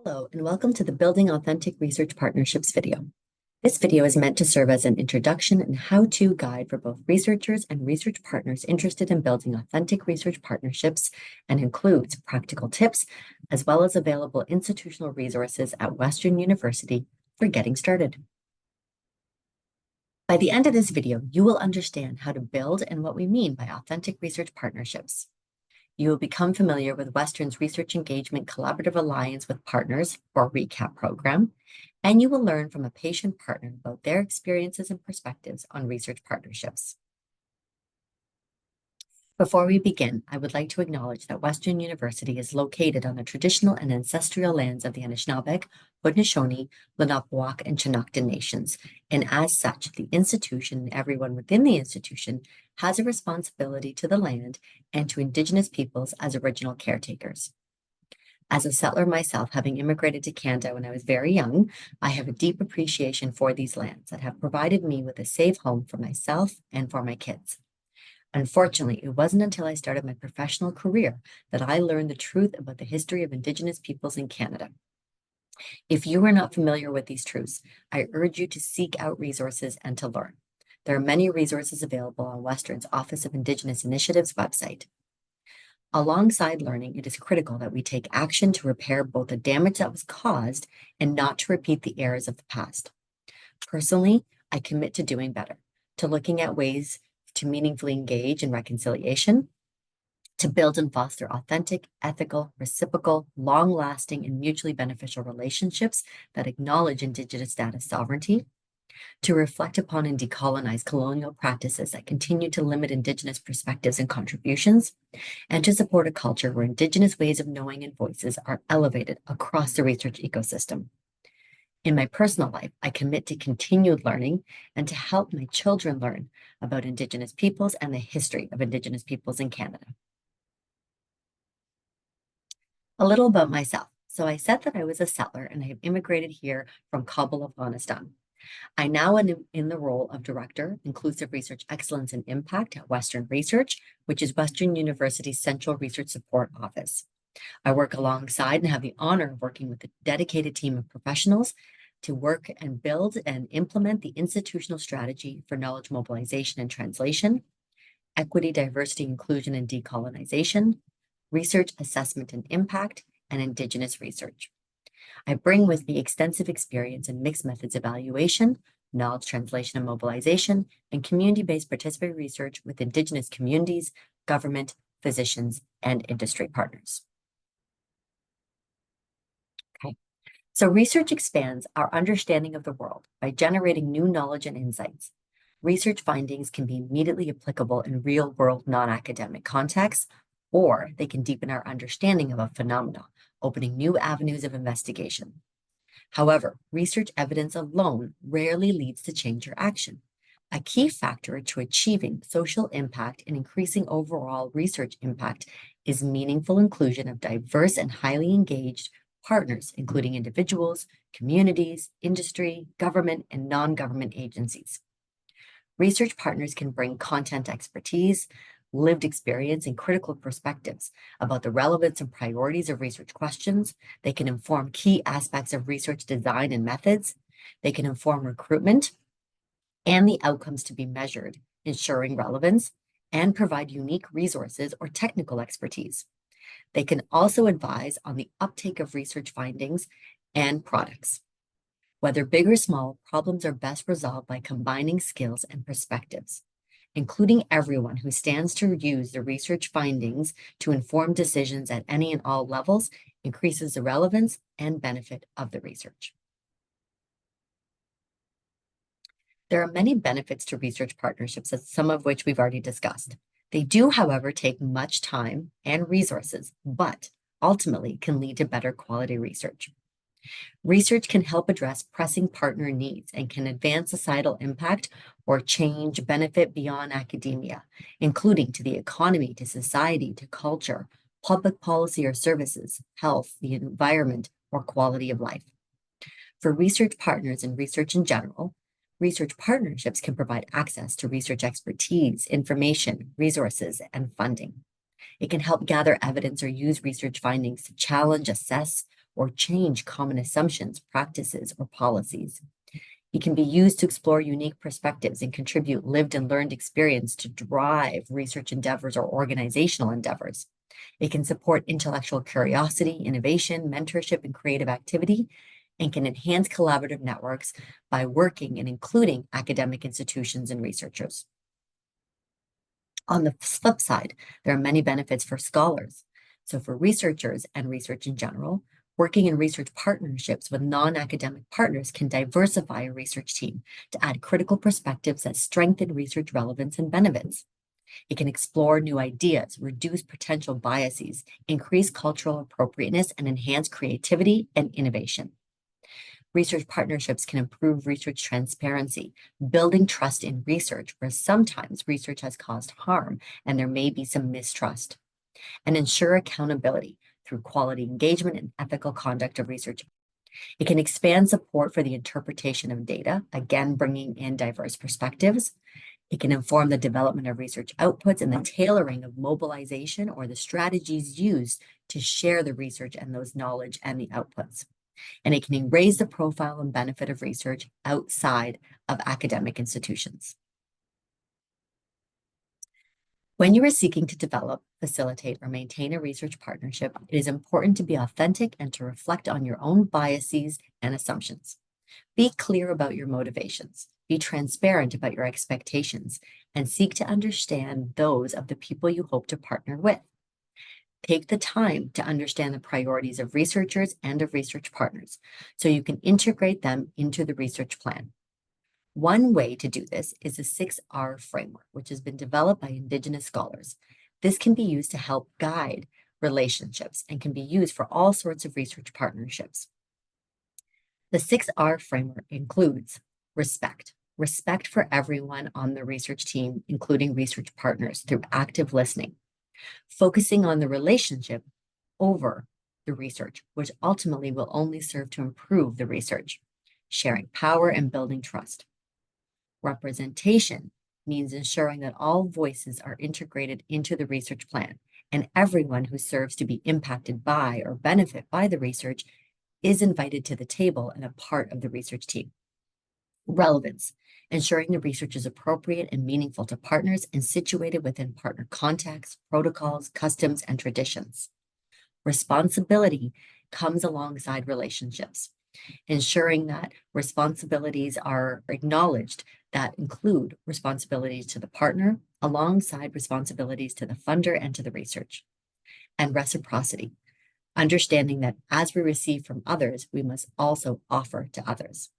Hello, and welcome to the Building Authentic Research Partnerships video. This video is meant to serve as an introduction and how-to guide for both researchers and research partners interested in building authentic research partnerships and includes practical tips as well as available institutional resources at Western University for getting started. By the end of this video, you will understand how to build and what we mean by authentic research partnerships. You will become familiar with Western's Research Engagement Collaborative Alliance with Partners, or RECAP program, and you will learn from a patient partner about their experiences and perspectives on research partnerships. Before we begin, I would like to acknowledge that Western University is located on the traditional and ancestral lands of the Anishinaabe, Haudenosaunee, Lenape, and Chinookan nations, and as such, the institution and everyone within the institution has a responsibility to the land and to Indigenous peoples as original caretakers. As a settler myself, having immigrated to Canada when I was very young, I have a deep appreciation for these lands that have provided me with a safe home for myself and for my kids. Unfortunately, it wasn't until I started my professional career that I learned the truth about the history of Indigenous peoples in Canada. If you are not familiar with these truths, I urge you to seek out resources and to learn. There are many resources available on Western's Office of Indigenous Initiatives website. Alongside learning, it is critical that we take action to repair both the damage that was caused and not to repeat the errors of the past. Personally, I commit to doing better, to looking at ways to meaningfully engage in reconciliation, to build and foster authentic, ethical, reciprocal, long-lasting, and mutually beneficial relationships that acknowledge Indigenous data sovereignty, to reflect upon and decolonize colonial practices that continue to limit Indigenous perspectives and contributions, and to support a culture where Indigenous ways of knowing and voices are elevated across the research ecosystem. In my personal life, I commit to continued learning and to help my children learn about Indigenous peoples and the history of Indigenous peoples in Canada. A little about myself. So I said that I was a settler and I have immigrated here from Kabul, Afghanistan. I now am in the role of Director, Inclusive Research Excellence and Impact at Western Research, which is Western University's Central Research Support Office. I work alongside and have the honor of working with a dedicated team of professionals to work and build and implement the institutional strategy for knowledge mobilization and translation, equity, diversity, inclusion, and decolonization, research assessment and impact, and Indigenous research. I bring with me extensive experience in mixed methods evaluation, knowledge translation and mobilization, and community-based participatory research with Indigenous communities, government, physicians, and industry partners. So research expands our understanding of the world by generating new knowledge and insights. Research findings can be immediately applicable in real-world non-academic contexts, or they can deepen our understanding of a phenomenon, opening new avenues of investigation. However, research evidence alone rarely leads to change or action. A key factor to achieving social impact and increasing overall research impact is meaningful inclusion of diverse and highly engaged partners, including individuals, communities, industry, government, and non-government agencies. Research partners can bring content expertise, lived experience, and critical perspectives about the relevance and priorities of research questions. They can inform key aspects of research design and methods. They can inform recruitment and the outcomes to be measured, ensuring relevance, and provide unique resources or technical expertise. They can also advise on the uptake of research findings and products. Whether big or small, problems are best resolved by combining skills and perspectives, including everyone who stands to use the research findings to inform decisions at any and all levels, increases the relevance and benefit of the research. There are many benefits to research partnerships, some of which we've already discussed. They do, however, take much time and resources, but ultimately can lead to better quality research. Research can help address pressing partner needs and can advance societal impact or change benefit beyond academia, including to the economy, to society, to culture, public policy or services, health, the environment, or quality of life. For research partners and research in general, research partnerships can provide access to research expertise, information, resources, and funding. It can help gather evidence or use research findings to challenge, assess, or change common assumptions, practices, or policies. It can be used to explore unique perspectives and contribute lived and learned experience to drive research endeavors or organizational endeavors. It can support intellectual curiosity, innovation, mentorship, and creative activity, and can enhance collaborative networks by working and including academic institutions and researchers. On the flip side, there are many benefits for scholars. So for researchers and research in general, working in research partnerships with non-academic partners can diversify a research team to add critical perspectives that strengthen research relevance and benefits. It can explore new ideas, reduce potential biases, increase cultural appropriateness, and enhance creativity and innovation. Research partnerships can improve research transparency, building trust in research, where sometimes research has caused harm and there may be some mistrust, and ensure accountability through quality engagement and ethical conduct of research. It can expand support for the interpretation of data, again, bringing in diverse perspectives. It can inform the development of research outputs and the tailoring of mobilization or the strategies used to share the research and those knowledge and the outputs. And it can raise the profile and benefit of research outside of academic institutions. When you are seeking to develop, facilitate, or maintain a research partnership, it is important to be authentic and to reflect on your own biases and assumptions. Be clear about your motivations, be transparent about your expectations, and seek to understand those of the people you hope to partner with. Take the time to understand the priorities of researchers and of research partners so you can integrate them into the research plan. One way to do this is the 6R framework, which has been developed by Indigenous scholars. This can be used to help guide relationships and can be used for all sorts of research partnerships. The 6R framework includes respect for everyone on the research team, including research partners, through active listening, focusing on the relationship over the research, which ultimately will only serve to improve the research, sharing power and building trust. Representation means ensuring that all voices are integrated into the research plan, and everyone who serves to be impacted by or benefit by the research is invited to the table and a part of the research team. Relevance, ensuring the research is appropriate and meaningful to partners and situated within partner contexts, protocols, customs, and traditions. Responsibility comes alongside relationships, ensuring that responsibilities are acknowledged that include responsibilities to the partner alongside responsibilities to the funder and to the research. And reciprocity, understanding that as we receive from others, we must also offer to others.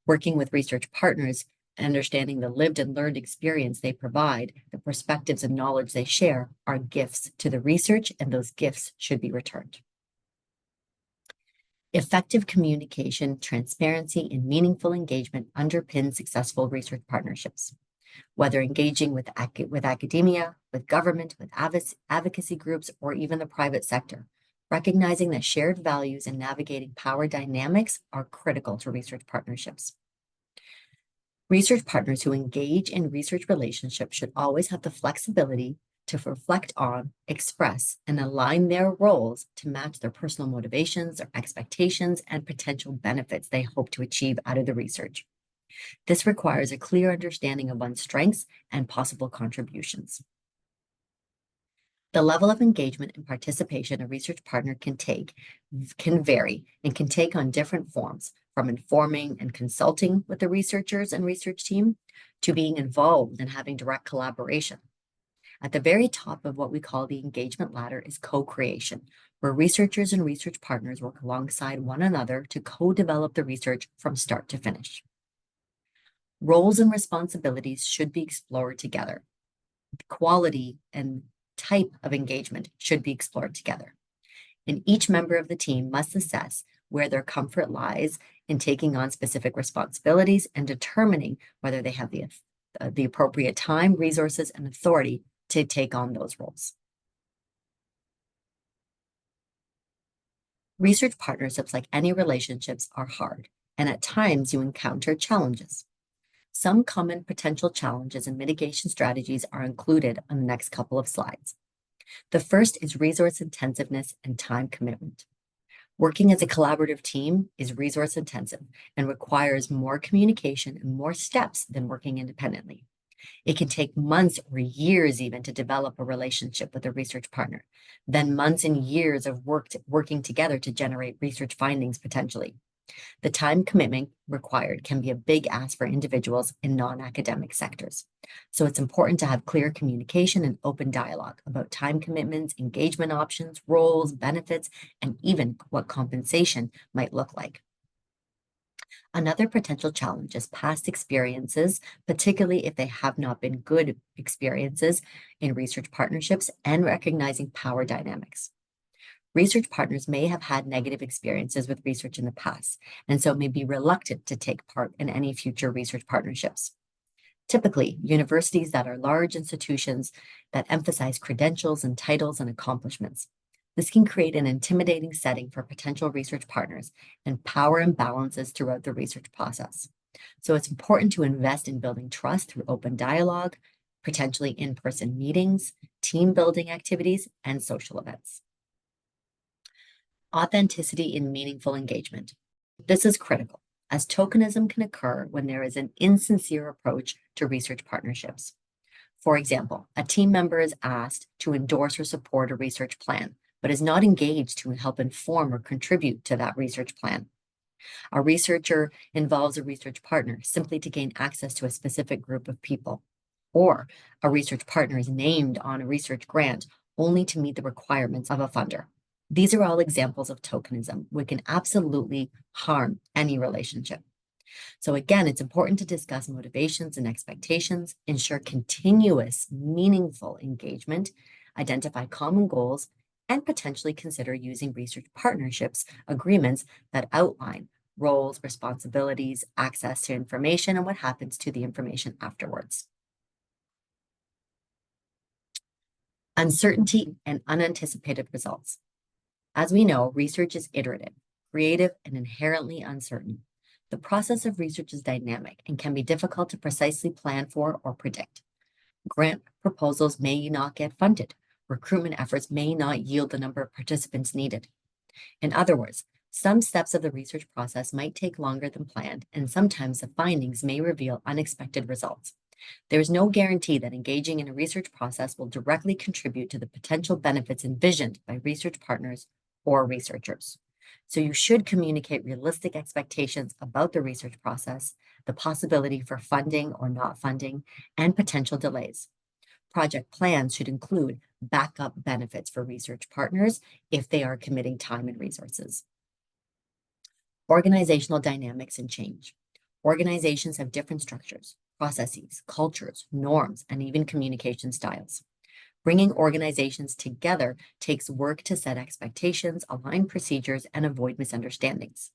Working with research partners, understanding the lived and learned experience they provide, the perspectives and knowledge they share are gifts to the research, and those gifts should be returned. Effective communication, transparency, and meaningful engagement underpin successful research partnerships. Whether engaging with academia, with government, with advocacy groups, or even the private sector, recognizing that shared values and navigating power dynamics are critical to research partnerships. Research partners who engage in research relationships should always have the flexibility to reflect on, express, and align their roles to match their personal motivations, their expectations, and potential benefits they hope to achieve out of the research. This requires a clear understanding of one's strengths and possible contributions. The level of engagement and participation a research partner can vary and can take on different forms, from informing and consulting with the researchers and research team to being involved and having direct collaboration. At the very top of what we call the engagement ladder is co-creation, where researchers and research partners work alongside one another to co-develop the research from start to finish. Roles and responsibilities should be explored together. Quality and type of engagement should be explored together. And each member of the team must assess where their comfort lies in taking on specific responsibilities and determining whether they have the appropriate time, resources, and authority to take on those roles. Research partnerships, like any relationships, are hard, and at times you encounter challenges. Some common potential challenges and mitigation strategies are included on the next couple of slides. The first is resource intensiveness and time commitment. Working as a collaborative team is resource intensive and requires more communication and more steps than working independently. It can take months or years even to develop a relationship with a research partner, then months and years of working together to generate research findings potentially. The time commitment required can be a big ask for individuals in non-academic sectors. So it's important to have clear communication and open dialogue about time commitments, engagement options, roles, benefits, and even what compensation might look like. Another potential challenge is past experiences, particularly if they have not been good experiences in research partnerships, and recognizing power dynamics. Research partners may have had negative experiences with research in the past, and so may be reluctant to take part in any future research partnerships. Typically, universities that are large institutions that emphasize credentials and titles and accomplishments. This can create an intimidating setting for potential research partners and power imbalances throughout the research process. So it's important to invest in building trust through open dialogue, potentially in-person meetings, team building activities, and social events. Authenticity in meaningful engagement. This is critical, as tokenism can occur when there is an insincere approach to research partnerships. For example, a team member is asked to endorse or support a research plan, but is not engaged to help inform or contribute to that research plan. A researcher involves a research partner simply to gain access to a specific group of people, or a research partner is named on a research grant only to meet the requirements of a funder. These are all examples of tokenism, which can absolutely harm any relationship. So again, it's important to discuss motivations and expectations, ensure continuous, meaningful engagement, identify common goals, and potentially consider using research partnerships agreements that outline roles, responsibilities, access to information, and what happens to the information afterwards. Uncertainty and unanticipated results. As we know, research is iterative, creative, and inherently uncertain. The process of research is dynamic and can be difficult to precisely plan for or predict. Grant proposals may not get funded. Recruitment efforts may not yield the number of participants needed. In other words, some steps of the research process might take longer than planned, and sometimes the findings may reveal unexpected results. There is no guarantee that engaging in a research process will directly contribute to the potential benefits envisioned by research partners or researchers. So you should communicate realistic expectations about the research process, the possibility for funding or not funding, and potential delays. Project plans should include backup benefits for research partners if they are committing time and resources. Organizational dynamics and change. Organizations have different structures, processes, cultures, norms, and even communication styles. Bringing organizations together takes work to set expectations, align procedures, and avoid misunderstandings.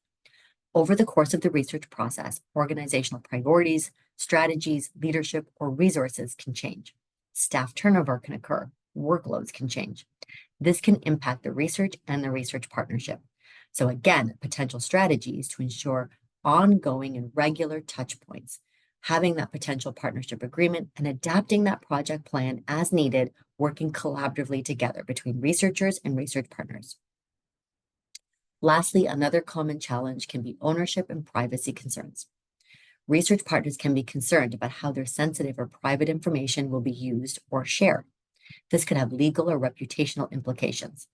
Over the course of the research process, organizational priorities, strategies, leadership, or resources can change. Staff turnover can occur. Workloads can change. This can impact the research and the research partnership. So again, potential strategies to ensure ongoing and regular touch points, having that potential partnership agreement and adapting that project plan as needed, working collaboratively together between researchers and research partners. Lastly, another common challenge can be ownership and privacy concerns. Research partners can be concerned about how their sensitive or private information will be used or shared. This could have legal or reputational implications.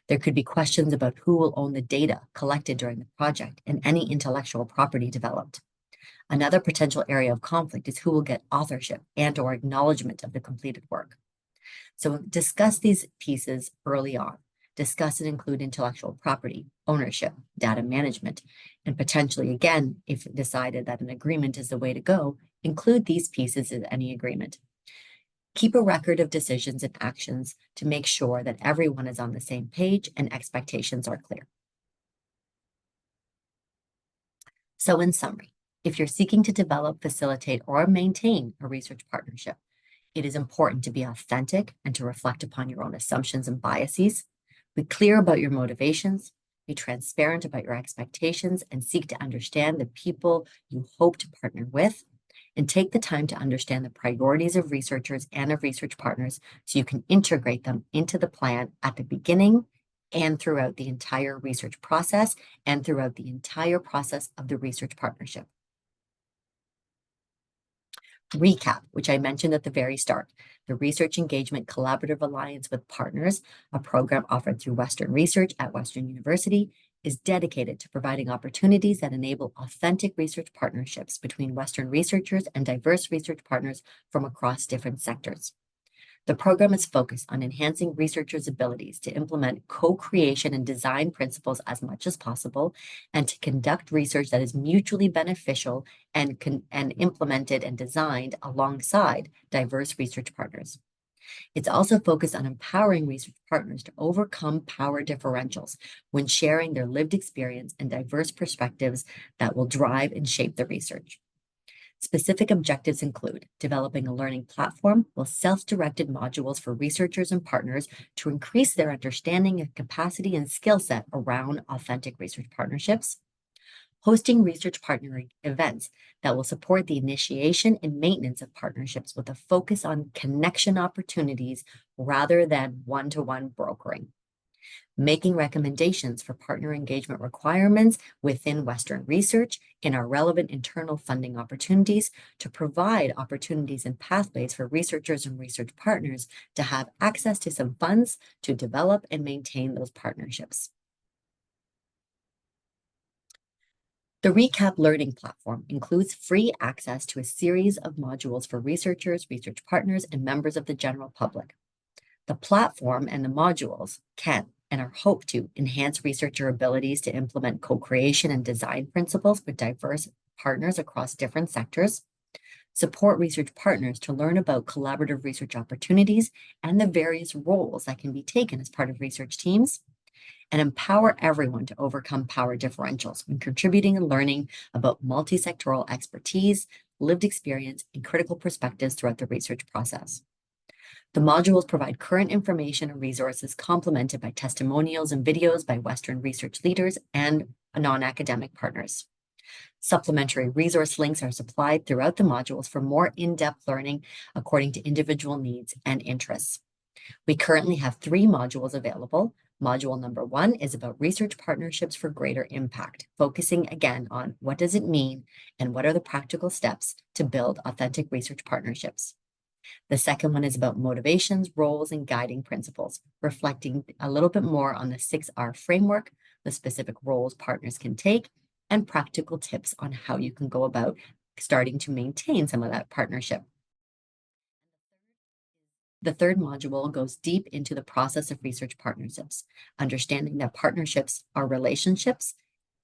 There could be questions about who will own the data collected during the project and any intellectual property developed. Another potential area of conflict is who will get authorship and/or acknowledgement of the completed work. So discuss these pieces early on. Discuss and include intellectual property, ownership, data management, and potentially, again, if decided that an agreement is the way to go, include these pieces in any agreement. Keep a record of decisions and actions to make sure that everyone is on the same page and expectations are clear. So in summary, if you're seeking to develop, facilitate, or maintain a research partnership, it is important to be authentic and to reflect upon your own assumptions and biases. Be clear about your motivations, be transparent about your expectations, and seek to understand the people you hope to partner with, and take the time to understand the priorities of researchers and of research partners so you can integrate them into the plan at the beginning and throughout the entire research process and throughout the entire process of the research partnership. RECAP, which I mentioned at the very start, the Research Engagement Collaborative Alliance with Partners, a program offered through Western Research at Western University, is dedicated to providing opportunities that enable authentic research partnerships between Western researchers and diverse research partners from across different sectors. The program is focused on enhancing researchers' abilities to implement co-creation and design principles as much as possible, and to conduct research that is mutually beneficial and implemented and designed alongside diverse research partners. It's also focused on empowering research partners to overcome power differentials when sharing their lived experience and diverse perspectives that will drive and shape the research. Specific objectives include developing a learning platform with self-directed modules for researchers and partners to increase their understanding and capacity and skill set around authentic research partnerships, hosting research partnering events that will support the initiation and maintenance of partnerships with a focus on connection opportunities rather than one-to-one brokering, making recommendations for partner engagement requirements within Western Research in our relevant internal funding opportunities to provide opportunities and pathways for researchers and research partners to have access to some funds to develop and maintain those partnerships. The RECAP Learning Platform includes free access to a series of modules for researchers, research partners, and members of the general public. The platform and the modules can and are hoped to enhance researcher abilities to implement co-creation and design principles with diverse partners across different sectors, support research partners to learn about collaborative research opportunities and the various roles that can be taken as part of research teams, and empower everyone to overcome power differentials when contributing and learning about multi-sectoral expertise, lived experience, and critical perspectives throughout the research process. The modules provide current information and resources complemented by testimonials and videos by Western research leaders and non-academic partners. Supplementary resource links are supplied throughout the modules for more in-depth learning according to individual needs and interests. We currently have 3 modules available. Module number 1 is about research partnerships for greater impact, focusing again on what does it mean and what are the practical steps to build authentic research partnerships. The second one is about motivations, roles, and guiding principles, reflecting a little bit more on the 6R framework, the specific roles partners can take, and practical tips on how you can go about starting to maintain some of that partnership. The third module goes deep into the process of research partnerships, understanding that partnerships are relationships,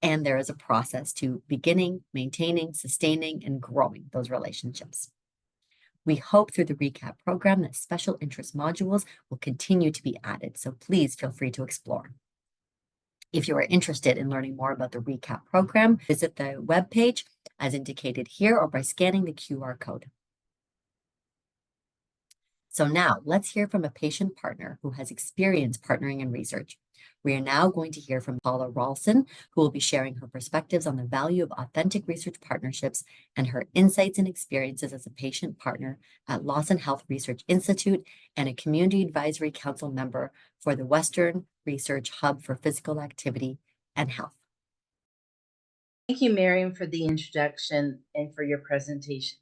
and there is a process to beginning, maintaining, sustaining, and growing those relationships. We hope through the RECAP program that special interest modules will continue to be added, so please feel free to explore. If you are interested in learning more about the RECAP program, visit the webpage as indicated here or by scanning the QR code. So now let's hear from a patient partner who has experience partnering in research. We are now going to hear from Paula Rawlinson, who will be sharing her perspectives on the value of authentic research partnerships and her insights and experiences as a patient partner at Lawson Health Research Institute and a Community Advisory Council member for the Western Research Hub for Physical Activity and Health. Thank you, Mariam, for the introduction and for your presentation.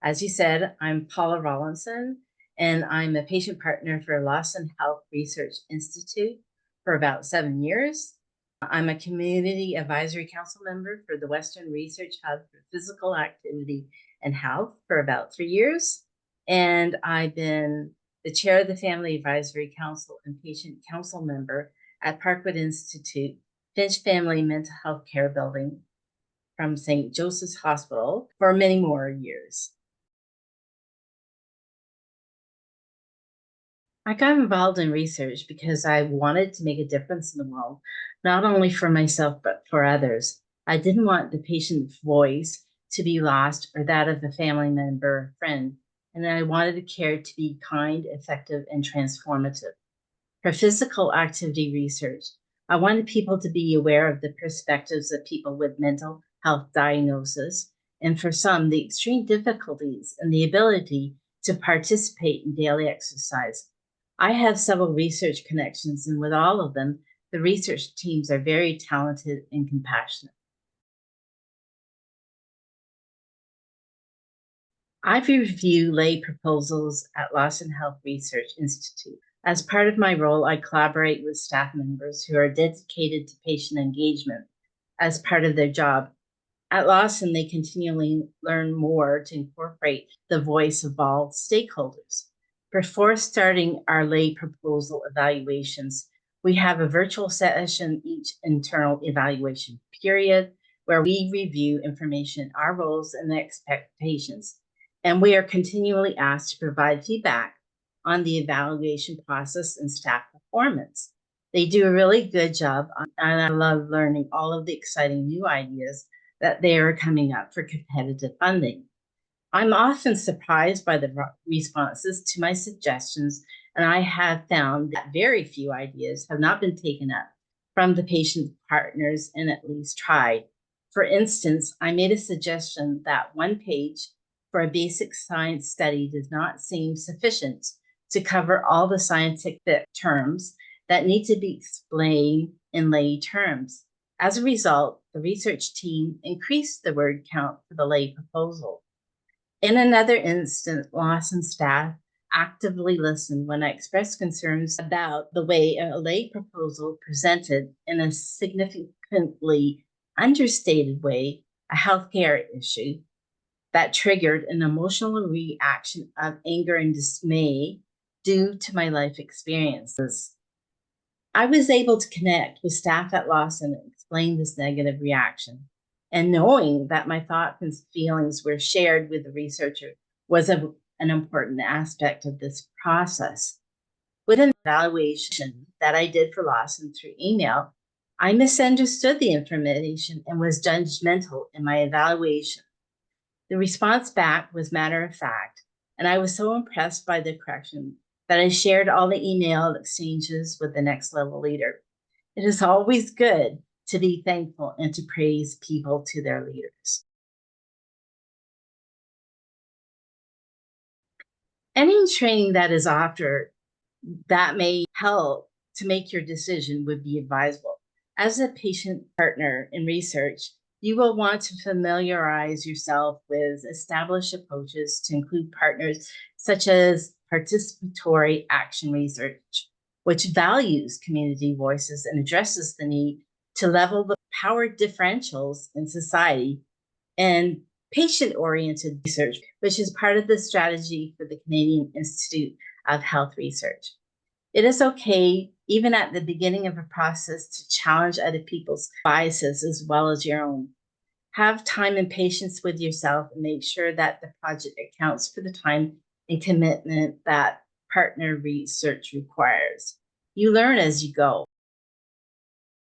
As you said, I'm Paula Rawlinson, and I'm a patient partner for Lawson Health Research Institute for about 7 years. I'm a Community Advisory Council member for the Western Research Hub for Physical Activity and Health for about 3 years. And I've been the chair of the Family Advisory Council and patient council member at Parkwood Institute, Finch Family Mental Health Care Building from St. Joseph's Hospital for many more years. I got involved in research because I wanted to make a difference in the world, not only for myself, but for others. I didn't want the patient's voice to be lost or that of a family member or friend, and I wanted the care to be kind, effective, and transformative. For physical activity research, I wanted people to be aware of the perspectives of people with mental health diagnosis, and for some, the extreme difficulties and the ability to participate in daily exercise. I have several research connections, and with all of them, The research teams are very talented and compassionate. I've reviewed lay proposals at Lawson Health Research Institute. As part of my role, I collaborate with staff members who are dedicated to patient engagement as part of their job. At Lawson, they continually learn more to incorporate the voice of all stakeholders. Before starting our lay proposal evaluations, we have a virtual session each internal evaluation period where we review information, our roles, and expectations. And we are continually asked to provide feedback on the evaluation process and staff performance. They do a really good job, and I love learning all of the exciting new ideas that they are coming up for competitive funding. I'm often surprised by the responses to my suggestions, and I have found that very few ideas have not been taken up from the patient partners and at least tried. For instance, I made a suggestion that one page for a basic science study does not seem sufficient to cover all the scientific terms that need to be explained in lay terms. As a result, the research team increased the word count for the lay proposal. In another instance, Lawson staff actively listened when I expressed concerns about the way a lay proposal presented in a significantly understated way a healthcare issue that triggered an emotional reaction of anger and dismay due to my life experiences. I was able to connect with staff at Lawson and explain this negative reaction. And knowing that my thoughts and feelings were shared with the researcher was an important aspect of this process. With an evaluation that I did for Lawson through email, I misunderstood the information and was judgmental in my evaluation. The response back was matter of fact, and I was so impressed by the correction that I shared all the email exchanges with the next level leader. It is always good to be thankful and to praise people to their leaders. Any training that is offered that may help to make your decision would be advisable. As a patient partner in research, you will want to familiarize yourself with established approaches to include partners such as participatory action research, which values community voices and addresses the need to level the power differentials in society, and patient-oriented research, which is part of the strategy for the Canadian Institute of Health Research. It is okay, even at the beginning of a process, to challenge other people's biases as well as your own. Have time and patience with yourself and make sure that the project accounts for the time and commitment that partner research requires. You learn as you go.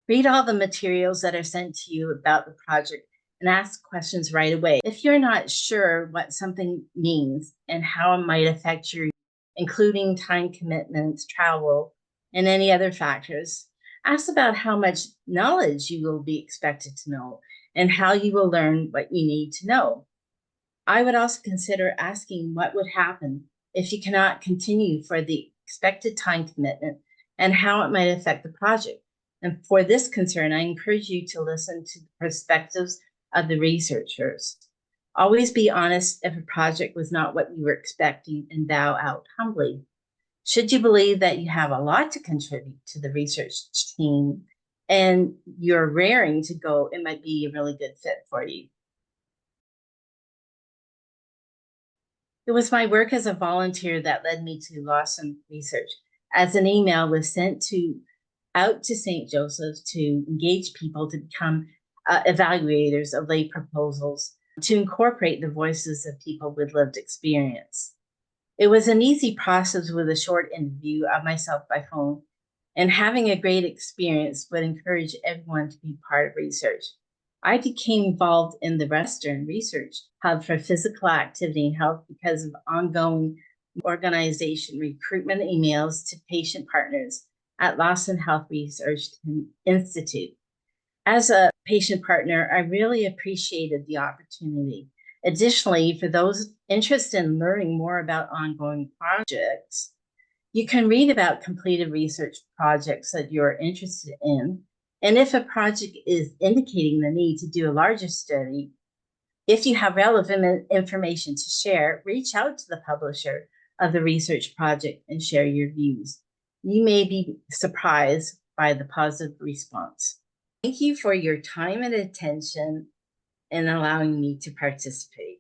Read all the materials that are sent to you about the project and ask questions right away. If you're not sure what something means and how it might affect you, including time commitments, travel, and any other factors, ask about how much knowledge you will be expected to know and how you will learn what you need to know. I would also consider asking what would happen if you cannot continue for the expected time commitment and how it might affect the project. And for this concern, I encourage you to listen to the perspectives of the researchers. Always be honest if a project was not what you were expecting and bow out humbly. Should you believe that you have a lot to contribute to the research team and you're raring to go, it might be a really good fit for you. It was my work as a volunteer that led me to Lawson Research, as an email was sent out to St. Joseph's to engage people to become evaluators of lay proposals, to incorporate the voices of people with lived experience. It was an easy process with a short interview of myself by phone, and having a great experience would encourage everyone to be part of research. I became involved in the Western Research Hub for Physical Activity and Health because of ongoing organization recruitment emails to patient partners at Lawson Health Research Institute. As a patient partner, I really appreciated the opportunity. Additionally, for those interested in learning more about ongoing projects, You can read about completed research projects that you're interested in, and if a project is indicating the need to do a larger study, if you have relevant information to share, reach out to the publisher of the research project and share your views. You may be surprised by the positive response. Thank you for your time and attention and allowing me to participate.